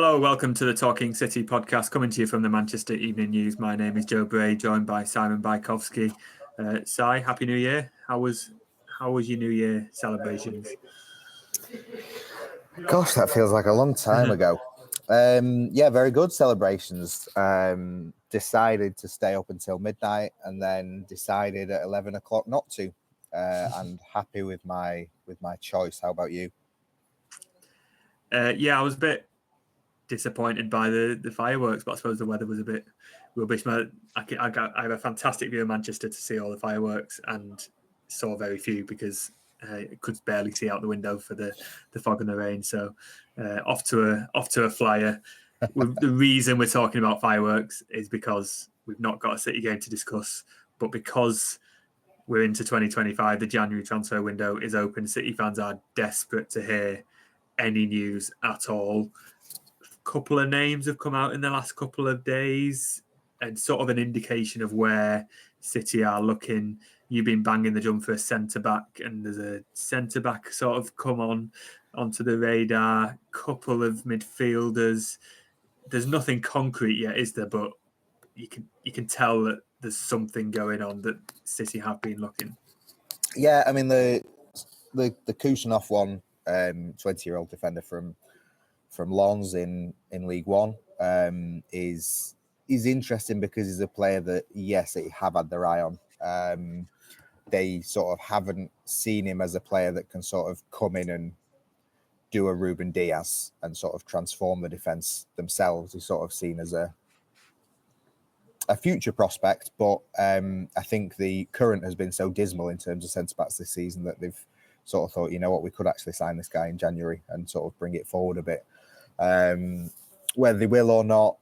Hello, welcome to the Talking City podcast, coming to you from the Manchester Evening News. My name is Joe Bray, joined by Simon Bajkowski. Si, Happy New Year. How was your New Year celebrations? Gosh, that feels like a long time ago. Yeah, very good celebrations. Decided to stay up until midnight, and then decided at 11 o'clock not to. And happy with my choice. How about you? Yeah, I was a bit disappointed by the fireworks, but I suppose the weather was a bit rubbish. I have a fantastic view of Manchester to see all the fireworks, and saw very few because I could barely see out the window for the fog and the rain. So off to a flyer. The reason we're talking about fireworks is because we've not got a City game to discuss, but because we're into 2025, the January transfer window is open. City fans are desperate to hear any news at all. Couple of names have come out in the last couple of days, and sort of an indication of where City are looking. You've been banging the drum for a centre back, and there's a centre back sort of come onto the radar. Couple of midfielders. There's nothing concrete yet, is there? But you can tell that there's something going on, that City have been looking. Yeah, I mean the Khusanov one, 20-year-old defender from Lens in League One, is interesting because he's a player that, yes, they have had their eye on. They sort of haven't seen him as a player that can sort of come in and do a Ruben Diaz and sort of transform the defence themselves. He's sort of seen as a future prospect, but I think the current has been so dismal in terms of centre-backs this season that they've sort of thought, you know what, we could actually sign this guy in January and sort of bring it forward a bit. Whether they will or not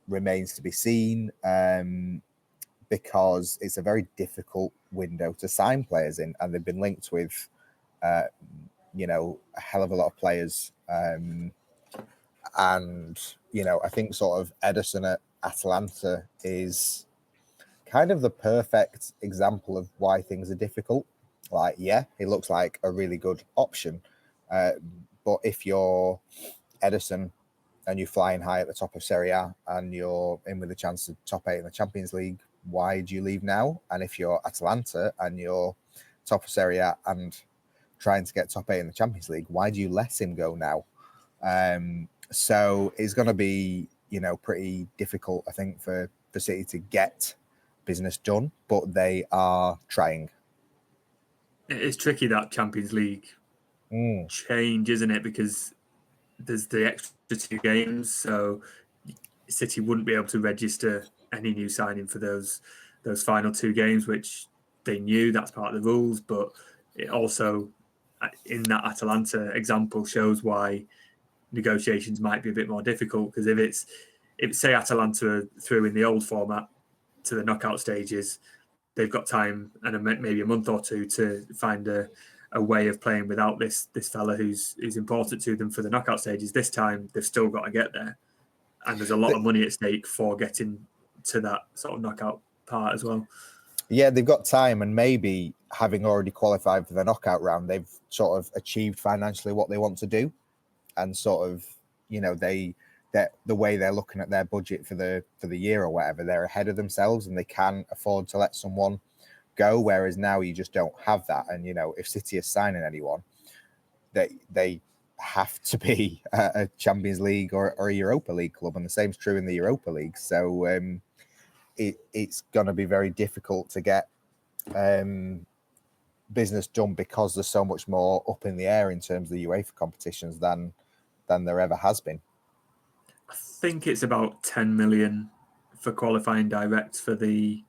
remains to be seen, because it's a very difficult window to sign players in, and they've been linked with, a hell of a lot of players. And, I think sort of Ederson at Atalanta is kind of the perfect example of why things are difficult. Like, yeah, he looks like a really good option. But if you're Ederson and you're flying high at the top of Serie A and you're in with a chance to top 8 in the Champions League, why do you leave now? And if you're Atalanta and you're top of Serie A and trying to get top 8 in the Champions League, why do you let him go now? So it's going to be, pretty difficult, I think, for City to get business done, but they are trying. It's tricky, that Champions League change, isn't it? Because there's the extra 2 games, so City wouldn't be able to register any new signing for those final 2 games, which they knew that's part of the rules. But it also, in that Atalanta example, shows why negotiations might be a bit more difficult, because if say Atalanta are through in the old format to the knockout stages, they've got time and maybe a month or 2 to find a way of playing without this fella who's important to them for the knockout stages. This time they've still got to get there, and there's a lot of money at stake for getting to that sort of knockout part as well. Yeah, they've got time, and maybe having already qualified for the knockout round, they've sort of achieved financially what they want to do, and sort of, the way they're looking at their budget for the year or whatever, they're ahead of themselves and they can afford to let someone go. Whereas now you just don't have that, and if City are signing anyone, they have to be a Champions League or a Europa League club, and the same's true in the Europa League. So it's going to be very difficult to get business done because there's so much more up in the air in terms of the UEFA competitions than there ever has been. I think it's about 10 million for qualifying direct for the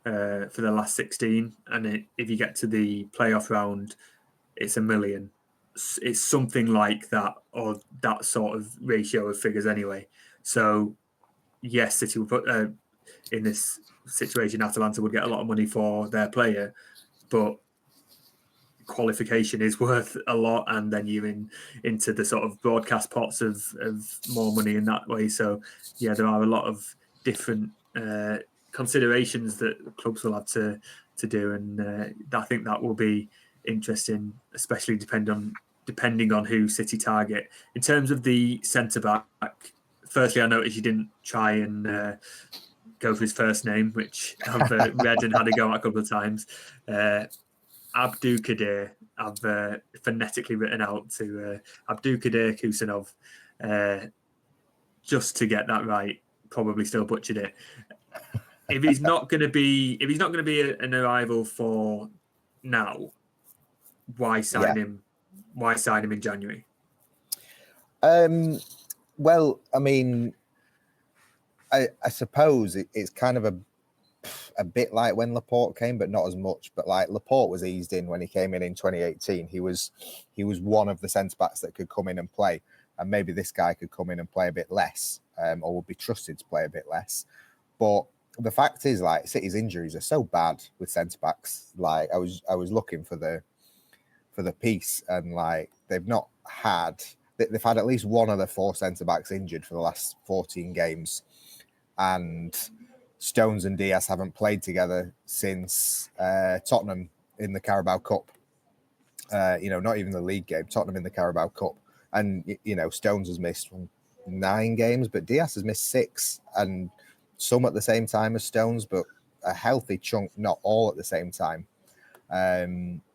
last 16, and if you get to the playoff round, it's 1 million. It's something like that, or that sort of ratio of figures anyway. So yes, City will put in this situation, Atalanta would get a lot of money for their player, but qualification is worth a lot, and then you're into the sort of broadcast pots of more money in that way. So yeah, there are a lot of different considerations that clubs will have to do, and I think that will be interesting, especially depending on who City target. In terms of the centre back, firstly, I noticed you didn't try and go for his first name, which I've read and had a go at a couple of times. Abdukodir, I've phonetically written out to Abdukodir Khusanov, just to get that right. Probably still butchered it. If he's not going to be an arrival for now, why sign him? Why sign him in January? Well, I mean, I suppose it's kind of a bit like when Laporte came, but not as much. But like Laporte was eased in when he came in 2018. He was one of the centre backs that could come in and play, and maybe this guy could come in and play a bit less, or would be trusted to play a bit less. But the fact is, like, City's injuries are so bad with centre backs. Like, I was looking for the piece, and like they've had at least one of the 4 centre backs injured for the last 14 games, and Stones and Diaz haven't played together since Tottenham in the Carabao Cup. Not even the league game, Tottenham in the Carabao Cup. And, Stones has missed 9 games, but Diaz has missed 6, and some at the same time as Stones, but a healthy chunk, not all at the same time.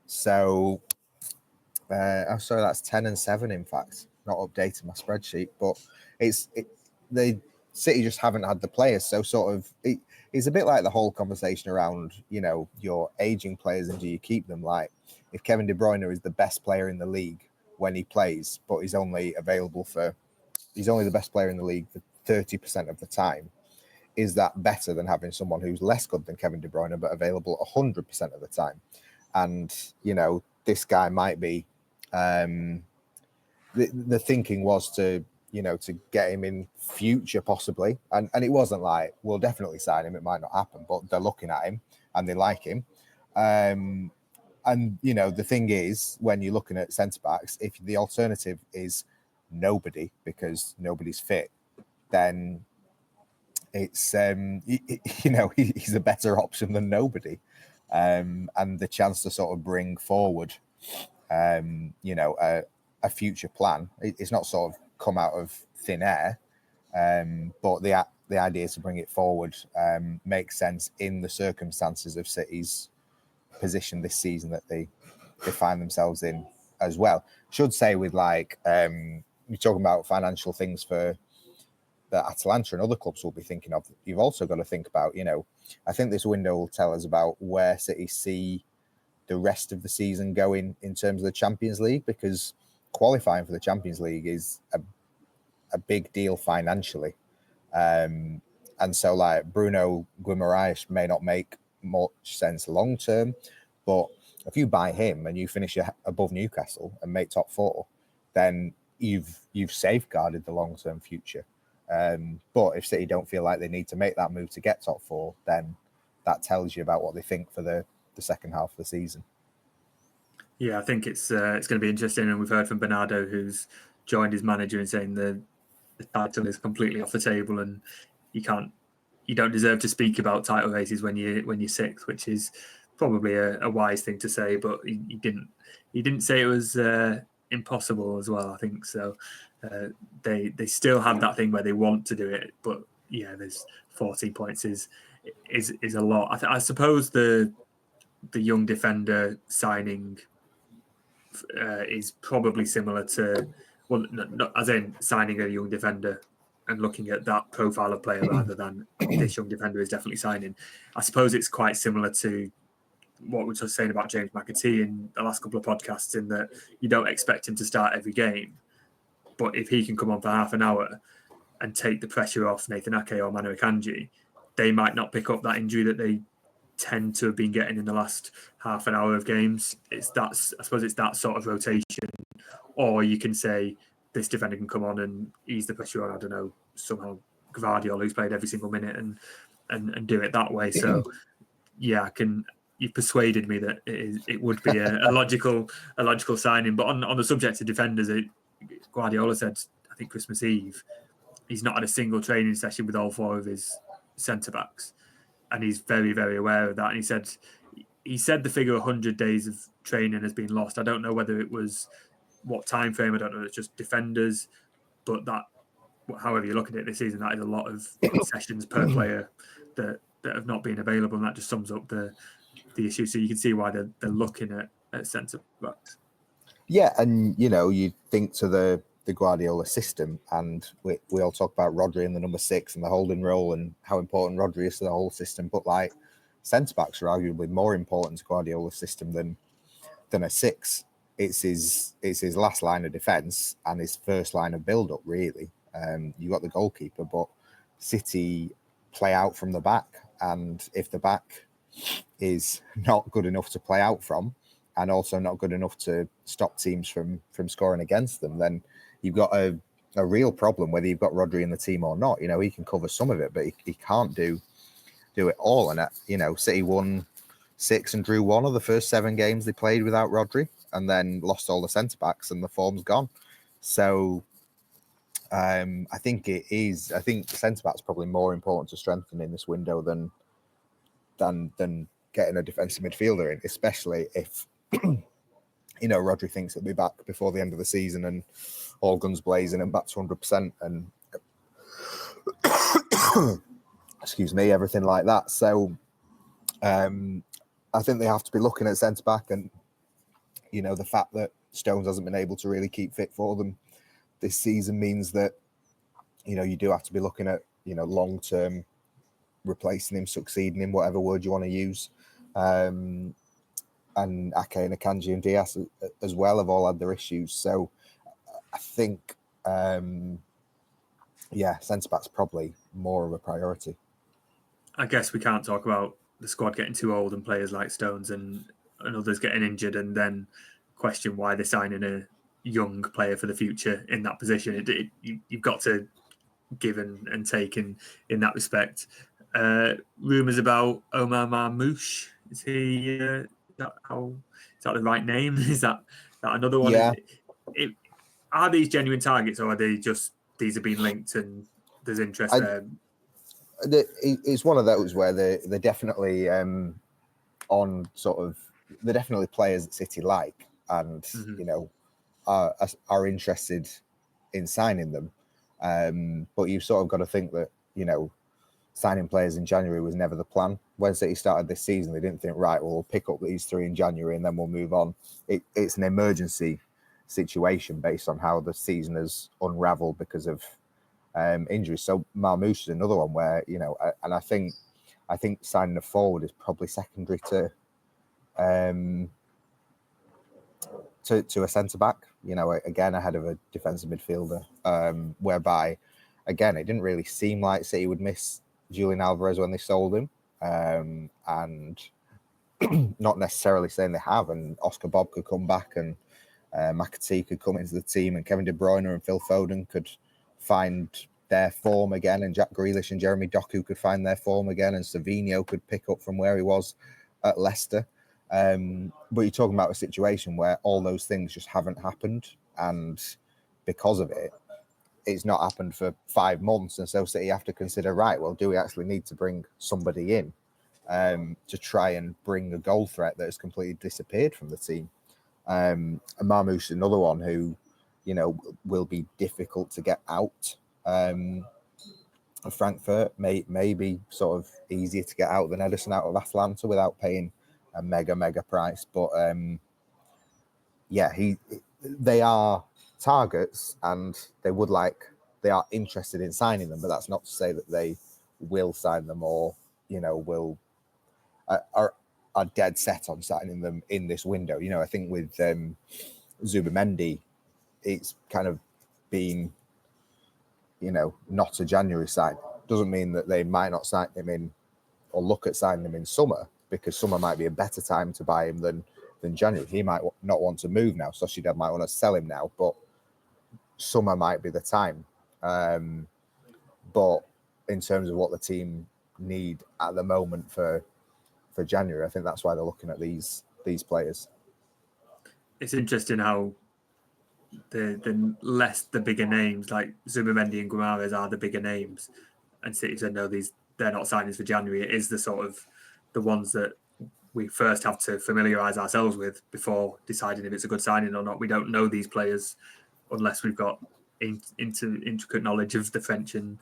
Sorry, that's 10 and 7, in fact. Not updating my spreadsheet, but the City just haven't had the players. So sort of, it's a bit like the whole conversation around, your aging players and do you keep them? Like, if Kevin De Bruyne is the best player in the league when he plays, but he's only the best player in the league for 30% of the time, is that better than having someone who's less good than Kevin De Bruyne, but available 100% of the time? And, this guy might be, the thinking was to get him in future possibly. And it wasn't like, we'll definitely sign him. It might not happen, but they're looking at him and they like him. And, the thing is, when you're looking at centre-backs, if the alternative is nobody because nobody's fit, then it's, he's a better option than nobody. And the chance to sort of bring forward, a future plan. It's not sort of come out of thin air, but the idea to bring it forward makes sense in the circumstances of City's position this season that they find themselves in as well. Should say with like you're talking about financial things for that Atalanta and other clubs will be thinking of. You've also got to think about, I think this window will tell us about where City see the rest of the season going in terms of the Champions League, because qualifying for the Champions League is a big deal financially. And so like Bruno Guimaraes may not make much sense long term, but if you buy him and you finish above Newcastle and make top 4, then you've safeguarded the long term future. But if City don't feel like they need to make that move to get top 4, then that tells you about what they think for the second half of the season. Yeah, I think it's going to be interesting, and we've heard from Bernardo, who's joined his manager in saying the title is completely off the table, and you don't deserve to speak about title races when you're 6th, which is probably a wise thing to say. But he didn't say it was impossible as well. I think so. They still have that thing where they want to do it, but yeah, there's 14 points is a lot. I suppose the young defender signing is probably similar to, well, not as in signing a young defender and looking at that profile of player rather than this young defender is definitely signing. I suppose it's quite similar to what we were just saying about James McAtee in the last couple of podcasts, in that you don't expect him to start every game, but if he can come on for half an hour and take the pressure off Nathan Ake or Manu Akanji, they might not pick up that injury that they tend to have been getting in the last half an hour of games. I suppose it's that sort of rotation. Or you can say this defender can come on and ease the pressure on, I don't know, somehow Gvardiol, who's played every single minute, and do it that way. So yeah, you've persuaded me that it would be a logical signing. But on the subject of defenders, Guardiola said, I think Christmas Eve, he's not had a single training session with all 4 of his centre backs. And he's very, very aware of that. And he said the figure 100 days of training has been lost. I don't know whether it was what time frame. I don't know. It's just defenders, but that however you look at it this season, that is a lot of sessions per player that have not been available, and that just sums up the issue. So you can see why they're looking at centre backs. Yeah, and you think to the Guardiola system, and we all talk about Rodri and the number 6 and the holding role and how important Rodri is to the whole system, but like centre backs are arguably more important to Guardiola's system than a 6. It's his last line of defence and his first line of build up, really. You got the goalkeeper, but City play out from the back, and if the back is not good enough to play out from, and also not good enough to stop teams from scoring against them, then you've got a real problem whether you've got Rodri in the team or not. He can cover some of it, but he can't do it all. And City won 6 and drew 1 of the first 7 games they played without Rodri, and then lost all the centre backs, and the form's gone. So I think centre backs probably more important to strengthen in this window than getting a defensive midfielder in, especially if Rodri thinks he'll be back before the end of the season and all guns blazing and back to 100%, and excuse me, everything like that. So I think they have to be looking at centre back, and the fact that Stones hasn't been able to really keep fit for them this season means that you do have to be looking at long term replacing him, succeeding him, whatever word you want to use. And Ake and Akanji and Diaz as well have all had their issues. So I think, centre-back's probably more of a priority. I guess we can't talk about the squad getting too old and players like Stones and others getting injured and then question why they're signing a young player for the future in that position. You've got to give and take in that respect. Rumours about Omar Marmoush. Is he... is that the right name? Is that another one? Yeah. Are these genuine targets, or are they just these have been linked and there's interest there? It's one of those where they're definitely on sort of, they're definitely players that City like and are interested in signing them. But you've sort of got to think that signing players in January was never the plan. When City started this season, they didn't think, right, well, we'll pick up these 3 in January and then we'll move on. It's an emergency situation based on how the season has unravelled because of injuries. So Marmoush is another one where, and I think signing a forward is probably secondary to a centre-back, again, ahead of a defensive midfielder, whereby, again, it didn't really seem like City would miss Julian Alvarez when they sold him, and not necessarily saying they have, and Oscar Bob could come back, and McAtee could come into the team, and Kevin De Bruyne and Phil Foden could find their form again, and Jack Grealish and Jeremy Doku could find their form again, and Savinho could pick up from where he was at Leicester. But you're talking about a situation where all those things just haven't happened, and because of it, it's not happened for 5 months, and so City have to consider, right, well, do we actually need to bring somebody in to try and bring a goal threat that has completely disappeared from the team? And Marmoush is another one who, will be difficult to get out. Frankfurt may be sort of easier to get out than Ederson out of Atlanta without paying a mega price. But they are targets, and they are interested in signing them, but that's not to say that they will sign them or are dead set on signing them in this window. I think with Zubimendi, it's kind of been not a January sign. Doesn't mean that they might not sign him in or look at signing him in summer, because summer might be a better time to buy him than January. He might not want to move now. Sociedad might want to sell him now, but summer might be the time. But in terms of what the team need at the moment for January, I think that's why they're looking at these players. It's interesting how the bigger names like Zubimendi and Guimaraes are the bigger names, and City said no, they're not signings for January. It is the sort of the ones that we first have to familiarise ourselves with before deciding if it's a good signing or not. We don't know these players unless we've got intricate knowledge of the French and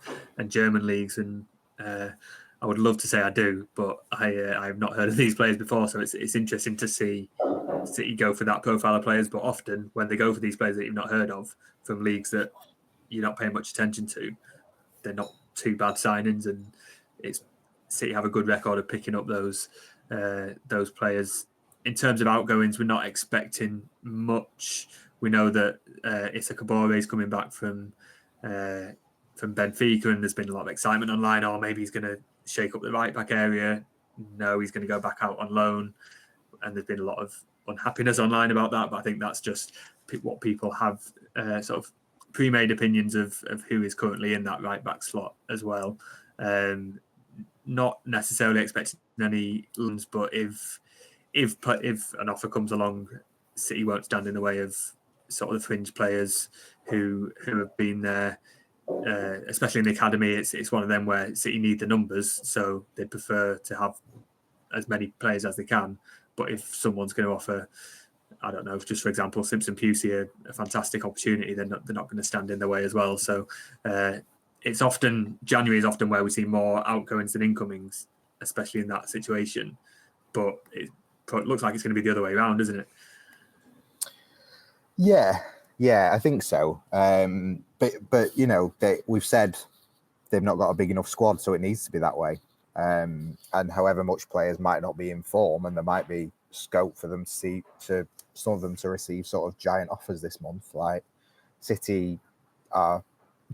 German leagues, and I would love to say I do, but I have not heard of these players before. So it's interesting to see City go for that profile of players. But often when they go for these players that you've not heard of from leagues that you're not paying much attention to, they're not too bad signings, and it's City have a good record of picking up those players. In terms of outgoings, we're not expecting much. We know that Issa Kabore is coming back from Benfica, and there's been a lot of excitement online. Or maybe he's going to shake up the right back area. No, he's going to go back out on loan, and there's been a lot of unhappiness online about that. But I think that's just what people have sort of pre-made opinions of who is currently in that right back slot as well. Not necessarily expecting any loans, but if an offer comes along, City won't stand in the way of sort of the fringe players who have been there, especially in the academy. It's one of them where City need the numbers, so they prefer to have as many players as they can. But if someone's going to offer, I don't know, just for example, Simpson Pusey a fantastic opportunity, they're not going to stand in the way as well. So it's often January is often where we see more outgoings than incomings, especially in that situation. But it looks like it's going to be the other way around, isn't it? Yeah, I think so. But you know, we've said they've not got a big enough squad, so it needs to be that way. And however much players might not be in form, and there might be scope for them to some of them to receive sort of giant offers this month. Like City are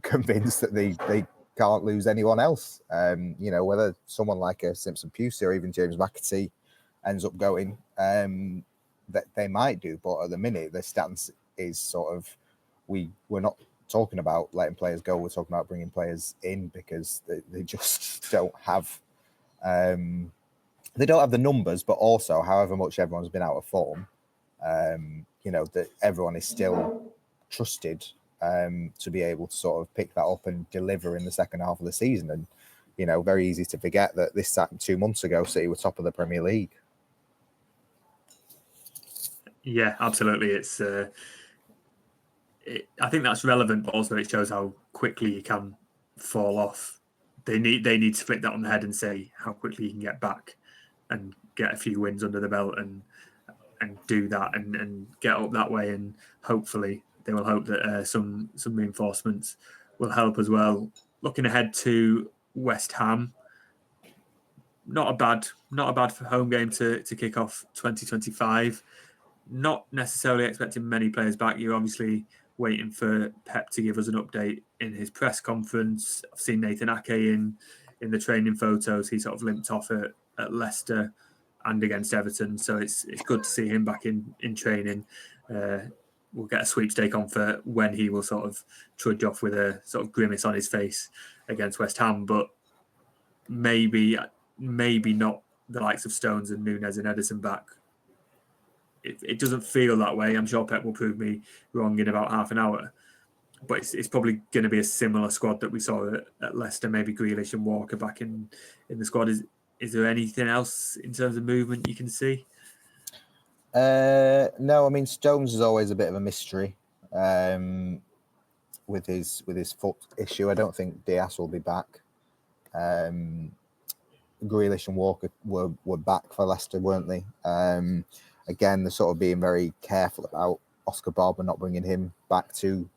convinced that they can't lose anyone else. You know, whether someone like a Simpson Pusey or even James McAtee ends up going, that they might do. But at the minute, the stance is sort of we're not talking about letting players go. We're talking about bringing players in because they just don't have. They don't have the numbers, but also, however much everyone's been out of form, you know, that everyone is still trusted to be able to sort of pick that up and deliver in the second half of the season. And, you know, very easy to forget that this time 2 months ago, City were top of the Premier League. Yeah, absolutely. I think that's relevant, but also it shows how quickly you can fall off. They need to flip that on the head and say how quickly you can get back and get a few wins under the belt and do that and get up that way. And hopefully they will hope that some reinforcements will help as well. Looking ahead to West Ham, not a bad for home game to kick off 2025. Not necessarily expecting many players back. You're obviously waiting for Pep to give us an update in his press conference. I've seen Nathan Ake in the training photos. He sort of limped off at Leicester and against Everton, so it's good to see him back in training. We'll get a sweepstake on for when he will sort of trudge off with a sort of grimace on his face against West Ham, but maybe not the likes of Stones and Nunes and Ederson back. It doesn't feel that way. I'm sure Pep will prove me wrong in about half an hour. But it's probably going to be a similar squad that we saw at Leicester, maybe Grealish and Walker back in the squad. Is there anything else in terms of movement you can see? No, I mean, Stones is always a bit of a mystery with his foot issue. I don't think Diaz will be back. Grealish and Walker were back for Leicester, weren't they? Again, they're sort of being very careful about Oscar Bob and not bringing him back too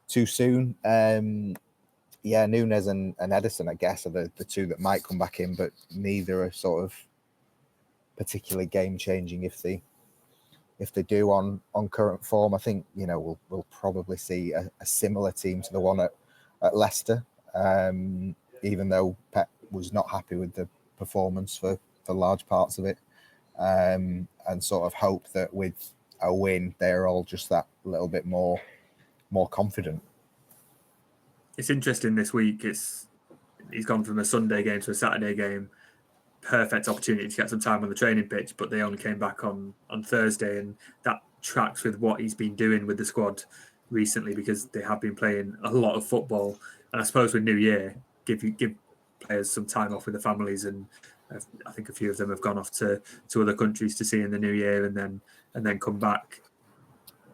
soon. Yeah, Nunes and Ederson, I guess, are the two that might come back in, but neither are sort of particularly game changing if they do on current form. I think, you know, we'll probably see a similar team to the one at Leicester, even though Pep was not happy with the performance for large parts of it. And sort of hope that with a win, they're all just that little bit more confident. It's interesting this week. He's gone from a Sunday game to a Saturday game. Perfect opportunity to get some time on the training pitch, but they only came back on Thursday, and that tracks with what he's been doing with the squad recently because they have been playing a lot of football. And I suppose with New Year, give players some time off with their families, and I think a few of them have gone off to other countries to see in the new year and then come back.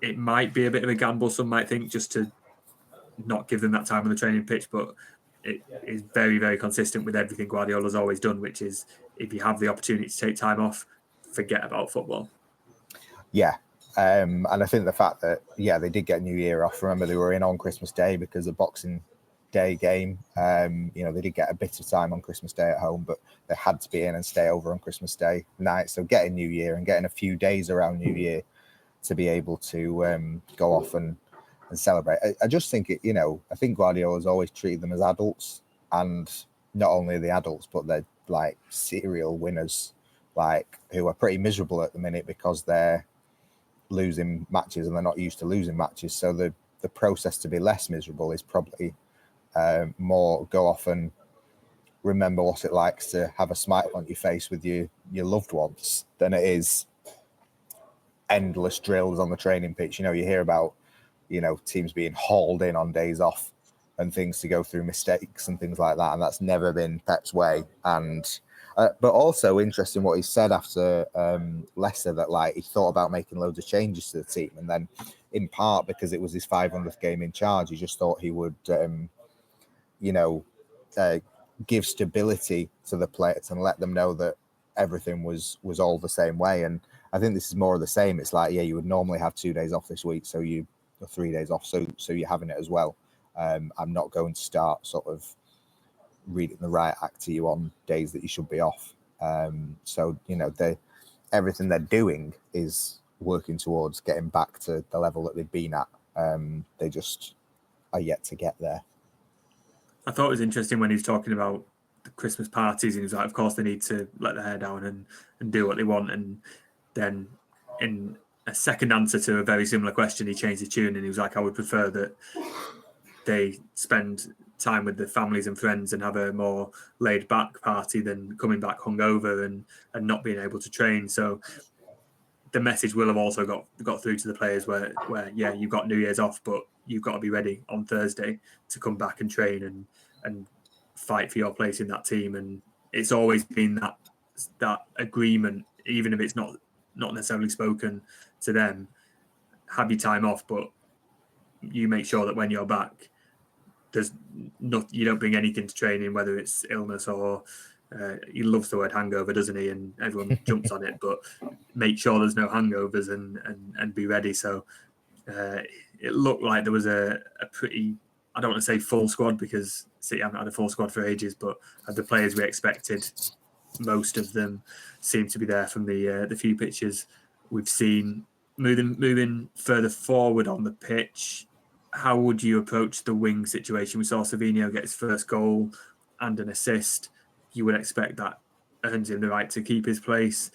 It might be a bit of a gamble, some might think, just to not give them that time on the training pitch, but it is very, very consistent with everything Guardiola's always done, which is if you have the opportunity to take time off, forget about football. Yeah. And I think the fact that, they did get New Year off. Remember, they were in on Christmas Day because of Boxing Day game. They did get a bit of time on Christmas Day at home, but they had to be in and stay over on Christmas Day night. So getting New Year and getting a few days around New Year to be able to go off and celebrate. I just think I think Guardiola's always treated them as adults, and not only the adults, but they're like serial winners, like who are pretty miserable at the minute because they're losing matches and they're not used to losing matches. So the process to be less miserable is probably more go off and remember what it likes to have a smile on your face with your loved ones than it is endless drills on the training pitch. You hear about teams being hauled in on days off and things to go through mistakes and things like that, and that's never been Pep's way. And but also interesting what he said after Leicester, that like he thought about making loads of changes to the team, and then in part because it was his 500th game in charge, he just thought he would give stability to the players and let them know that everything was all the same way. And I think this is more of the same. It's like, you would normally have 2 days off this week, so or 3 days off, so you're having it as well. I'm not going to start sort of reading the right act to you on days that you should be off. So everything they're doing is working towards getting back to the level that they've been at. They just are yet to get there. I thought it was interesting when he was talking about the Christmas parties, and he was like, of course they need to let their hair down and do what they want. And then in a second answer to a very similar question, he changed the tune and he was like, I would prefer that they spend time with their families and friends and have a more laid back party than coming back hungover and not being able to train. So the message will have also got through to the players where you've got New Year's off, but you've got to be ready on Thursday to come back and train and fight for your place in that team. And it's always been that agreement, even if it's not necessarily spoken to them, have your time off, but you make sure that when you're back, you don't bring anything to training, whether it's illness or he loves the word hangover, doesn't he? And everyone jumps on it, but make sure there's no hangovers and be ready. So it looked like there was a pretty, I don't want to say full squad because City haven't had a full squad for ages, but of the players we expected, most of them seem to be there from the few pictures we've seen. Moving further forward on the pitch, how would you approach the wing situation? We saw Savinho get his first goal and an assist. You would expect that earns him the right to keep his place.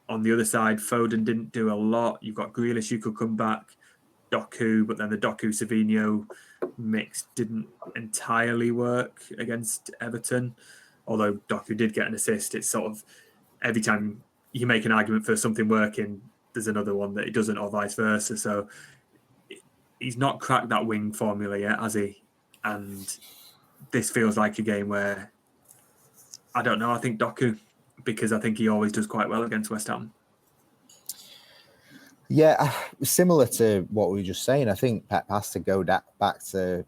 On the other side, Foden didn't do a lot. You've got Grealish who could come back, Doku, but then the Doku-Savinho mix didn't entirely work against Everton. Although Doku did get an assist, it's sort of every time you make an argument for something working, there's another one that it doesn't, or vice versa. So he's not cracked that wing formula yet, has he? And this feels like a game where, I don't know, I think Doku, because I think he always does quite well against West Ham. Yeah, similar to what we were just saying, I think Pep has to go back to,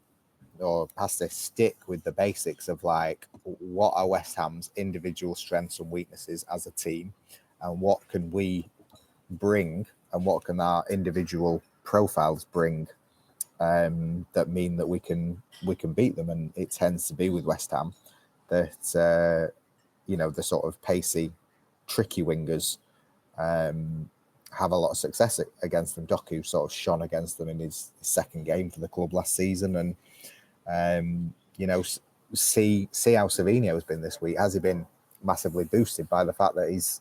or has to stick with the basics of like, what are West Ham's individual strengths and weaknesses as a team, and what can we bring, and what can our individual profiles bring that mean that we can beat them. And it tends to be with West Ham that the sort of pacey, tricky wingers have a lot of success against them. Doku sort of shone against them in his second game for the club last season, and see how Savinho has been this week. Has he been massively boosted by the fact that he's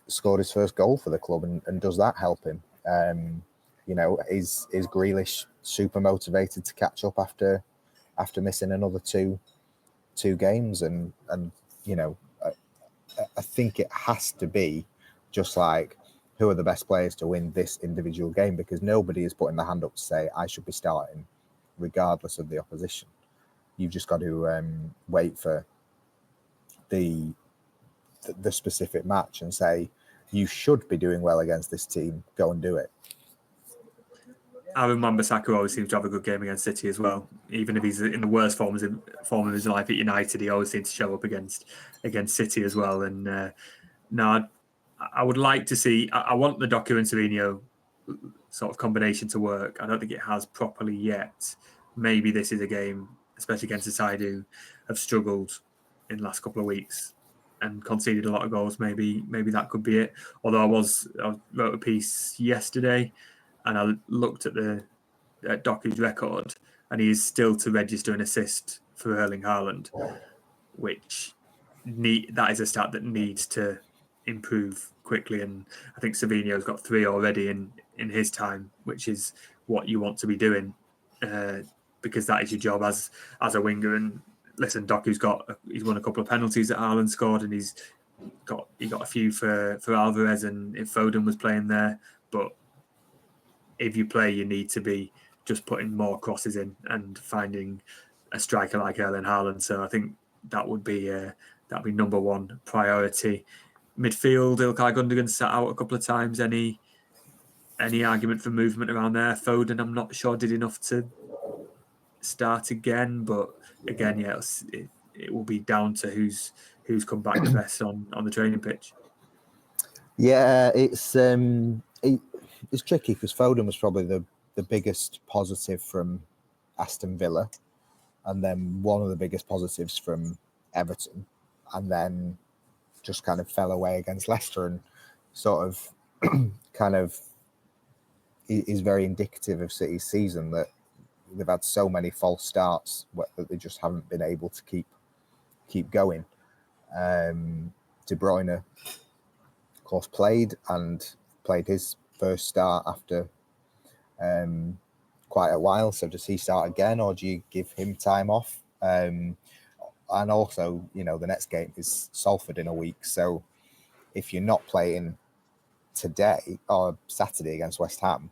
scored his first goal for the club, and does that help him? Is Grealish super motivated to catch up after missing another two games? And I think it has to be just like, who are the best players to win this individual game, because nobody is putting their hand up to say I should be starting regardless of the opposition. You've just got to wait for the specific match and say, you should be doing well against this team, go and do it. Aaron Wan-Bissaka always seems to have a good game against City as well. Even if he's in the worst form of his life at United, he always seems to show up against City as well. And no, I would like to see. I want the Doku and Savino sort of combination to work. I don't think it has properly yet. Maybe this is a game, especially against a side who have struggled in the last couple of weeks and conceded a lot of goals. Maybe that could be it. Although I wrote a piece yesterday and I looked at Doku's record, and he is still to register an assist for Erling Haaland, which that is a stat that needs to improve quickly. And I think Savino's got 3 already in his time, which is what you want to be doing, because that is your job as a winger. And listen, Doku's he's won a couple of penalties that Haaland scored, and he got a few for Alvarez, and if Foden was playing there. But if you play, you need to be just putting more crosses in and finding a striker like Erling Haaland. So I think that would be number one priority. Midfield, Ilkay Gundogan sat out a couple of times. Any argument for movement around there? Foden, I'm not sure did enough to start again, but again, yeah, it will be down to who's come back the best on the training pitch. Yeah, it's tricky because Foden was probably the biggest positive from Aston Villa, and then one of the biggest positives from Everton, and then just kind of fell away against Leicester, and sort of kind of is very indicative of City's season that they've had so many false starts that they just haven't been able to keep going. De Bruyne, of course, played his first start after quite a while. So does he start again, or do you give him time off? And also, the next game is Salford in a week. So if you're not playing today or Saturday against West Ham,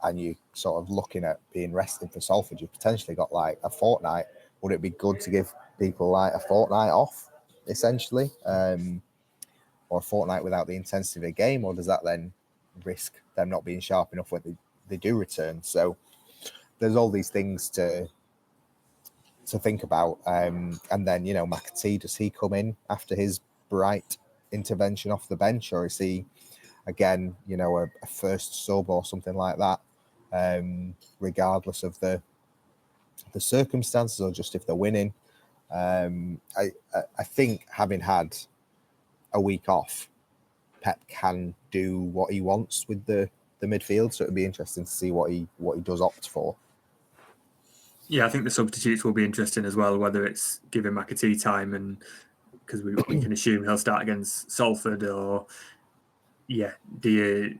and you're sort of looking at being rested for Salford, you've potentially got like a fortnight. Would it be good to give people like a fortnight off, essentially? Or a fortnight without the intensity of a game, or does that then risk them not being sharp enough when they do return? So there's all these things to think about. And then, McAtee, does he come in after his bright intervention off the bench, or is he, again, a first sub or something like that, regardless of the circumstances or just if they're winning? I think having had a week off, Pep can do what he wants with the midfield, so it'd be interesting to see what he does opt for. Yeah, I think the substitutes will be interesting as well, whether it's giving McAtee time, and because we can assume he'll start against Salford, or do you,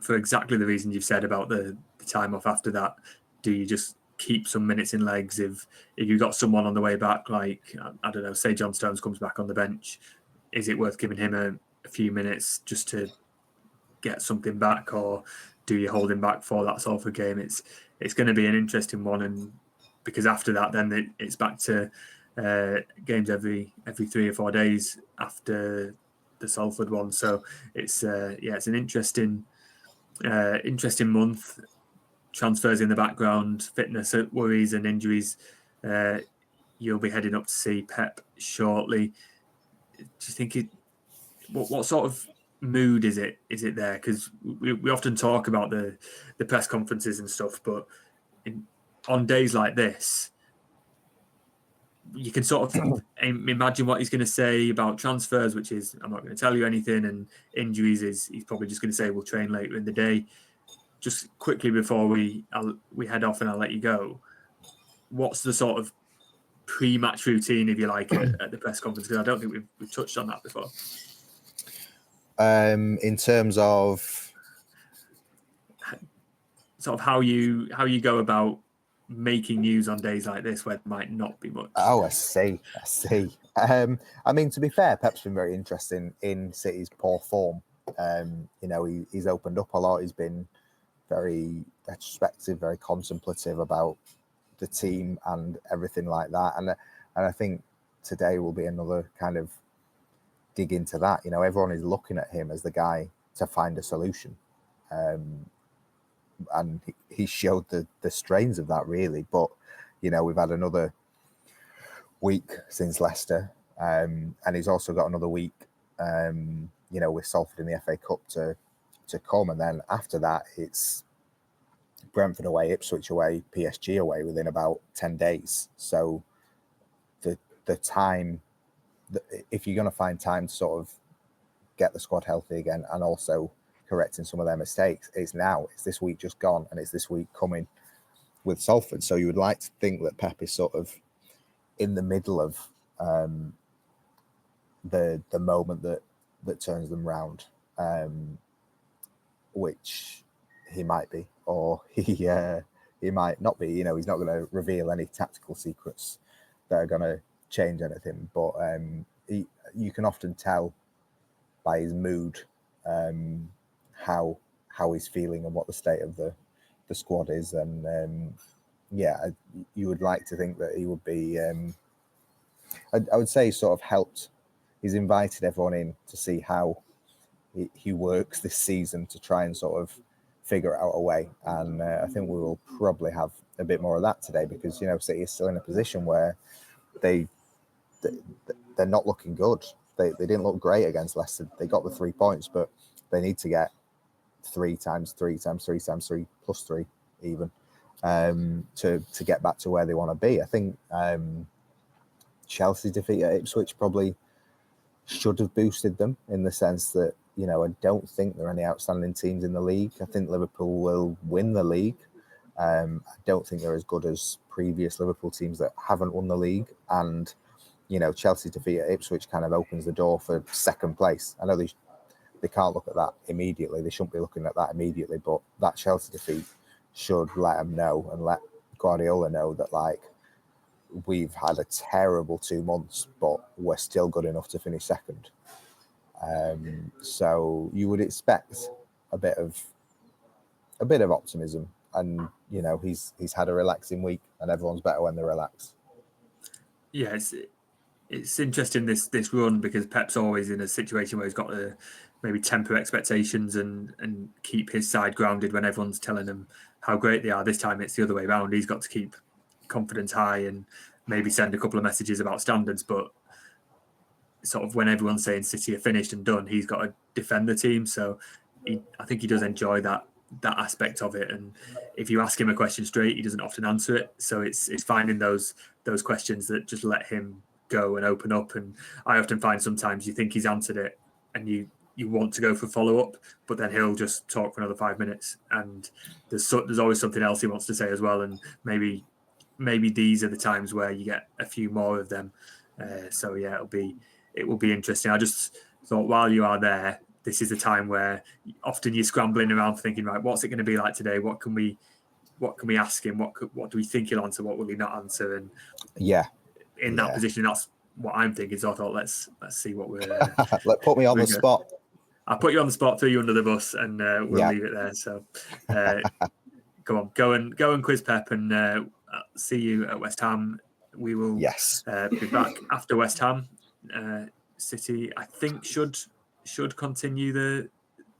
for exactly the reason you've said about the time off after that, do you just keep some minutes in legs if you've got someone on the way back, like, I don't know, say John Stones comes back on the bench, is it worth giving him a few minutes just to get something back, or do you hold him back for that Salford game? It's going to be an interesting one, and because after that, then it's back to games every 3 or 4 days after the Salford one. So it's an interesting month. Transfers in the background, fitness worries and injuries. You'll be heading up to see Pep shortly. Do you think what sort of mood is it there? Because we often talk about the press conferences and stuff, but on days like this, you can sort of imagine what he's going to say about transfers, which is, I'm not going to tell you anything, and injuries is he's probably just going to say we'll train later in the day. Just quickly before we head off and I'll let you go, what's the sort of pre-match routine, if you like, at the press conference? Because I don't think we've touched on that before. In terms of sort of how you go about making news on days like this where there might not be much. Oh, I see. I mean, to be fair, Pep's been very interesting in City's poor form. He's opened up a lot. He's been very retrospective, very contemplative about the team and everything like that. And I think today will be another kind of dig into that. Everyone is looking at him as the guy to find a solution. and he showed the strains of that really. But we've had another week since Leicester, and he's also got another week, with Salford in the FA Cup to come, and then after that it's Brentford away, Ipswich away, PSG away within about 10 days. So the time, if you're going to find time to sort of get the squad healthy again and also correcting some of their mistakes, it's now. It's this week just gone, and it's this week coming with Salford. So you would like to think that Pep is sort of in the middle of the moment that turns them round, which he might be, or he might not be. He's not going to reveal any tactical secrets that are going to change anything. But you can often tell by his mood how he's feeling and what the state of the squad is. And you would like to think that he would be. I would say sort of helped. He's invited everyone in to see how he works this season to try and sort of figure out a way. And I think we will probably have a bit more of that today because, City is still in a position where they're not looking good. They didn't look great against Leicester. They got the 3 points, but they need to get 3 times 3 times 3 times 3 plus 3 even to get back to where they want to be. I think Chelsea's defeat at Ipswich probably should have boosted them in the sense that, I don't think there are any outstanding teams in the league. I think Liverpool will win the league. I don't think they're as good as previous Liverpool teams that haven't won the league. And, Chelsea's defeat at Ipswich kind of opens the door for second place. I know they can't look at that immediately. They shouldn't be looking at that immediately, but that Chelsea defeat should let them know and let Guardiola know that, we've had a terrible 2 months, but we're still good enough to finish second. So you would expect a bit of optimism, and he's had a relaxing week, and everyone's better when they relax. Yeah, it's interesting this run because Pep's always in a situation where he's got to maybe temper expectations and keep his side grounded when everyone's telling him how great they are. This time it's the other way around. He's got to keep confidence high and maybe send a couple of messages about standards, but sort of when everyone's saying City are finished and done, he's got to defend the team. So I think he does enjoy that aspect of it. And if you ask him a question straight, he doesn't often answer it. So it's finding those questions that just let him go and open up. And I often find sometimes you think he's answered it and you want to go for follow-up, but then he'll just talk for another 5 minutes. And there's always something else he wants to say as well. And maybe these are the times where you get a few more of them. So yeah, it will be interesting. I just thought while you are there, this is a time where often you're scrambling around thinking, right, what's it going to be like today? What can we ask him? What do we think he'll answer? What will he not answer? And in that position, that's what I'm thinking. So I thought, let's see what we're. Put me on the spot. I'll put you on the spot, throw you under the bus, and we'll leave it there. So come on, go and quiz Pep, and see you at West Ham. We will be back after West Ham. City, I think, should continue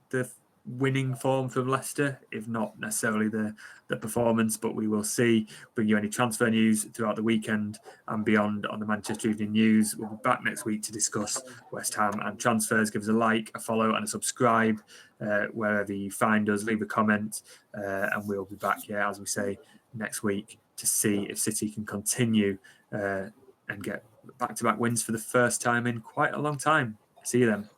the winning form from Leicester, if not necessarily the performance, but we will see. Bring you any transfer news throughout the weekend and beyond on the Manchester Evening News. We'll be back next week to discuss West Ham and transfers. Give us a like, a follow and a subscribe wherever you find us. Leave a comment and we'll be back here, as we say, next week to see if City can continue and get back-to-back wins for the first time in quite a long time. See you then.